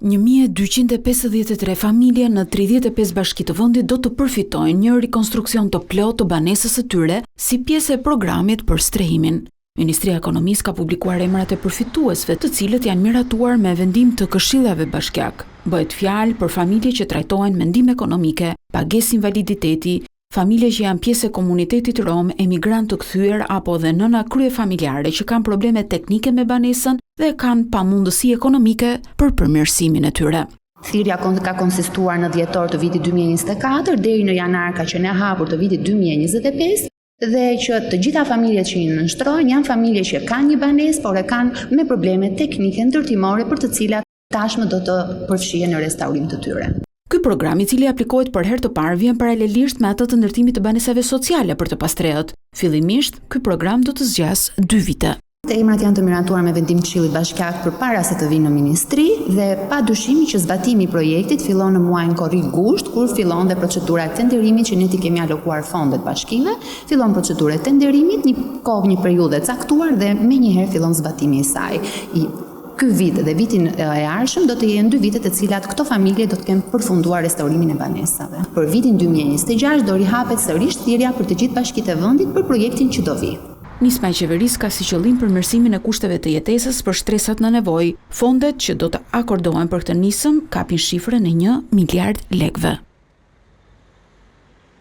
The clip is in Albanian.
1253 familje në 35 bashki të vendit do të përfitojnë një rikonstruksion të plotë të banesës së tyre si pjesë e programit për strehimin. Ministria e Ekonomisë ka publikuar emrat e përfituesve, të cilët janë miratuar me vendim të këshillave bashkiak. Bëhet fjalë për familje që trajtohen me ndihmë ekonomike, pagesë invaliditeti, familje që janë pjesë e komunitetit rom, emigrantë të kthyer apo dhe nëna kryefamiljare që kanë probleme teknike me banesën dhe kanë pamundësi ekonomike për përmirësimin e tyre. Thirrja ka konsistuar në dhjetor të vitit 2024 deri në janar ka qenë e hapur të vitit 2025 dhe që të gjitha familjet që i nënshtrojnë janë familje që kanë një banesë, por e kanë me probleme teknike ndërtimore për të cilat tashmë do të përfshihen në restaurim të tyre. Ky program, i cili aplikohet për herë të parë, vjen paralelisht me atë të ndërtimit të banesave sociale për të pastrehet. Fillimisht, ky program do të zgjasë 2 vite. Emrat janë të miratuar me vendim të Këshillit Bashkiak përpara se të vinë në ministri dhe padyshimi që zbatimi i projektit fillon në muajin korrik gusht, kur fillon dhe procedura e tenderimit që ne ti kemi alokuar fondet bashkive, fillon procedura e tenderimit, një periudhë e caktuar dhe menjëherë fillon zbatimi i saj. Ky vit dhe vitin e ardhshëm do të jenë 2 vite të cilat këto familje do të kenë përfunduar restaurimin e banesave. Për vitin 2026 do rihapet sërish thirrja për të gjithë bashkitë e vendit për projektin që do vi. Nisma e qeverisë ka si qëllim përmirësimin e kushteve të jetesës për shtresat në nevojë. Fondet që do të akordohen për këtë nismë kapin shifrën e 1 miliard lekëve.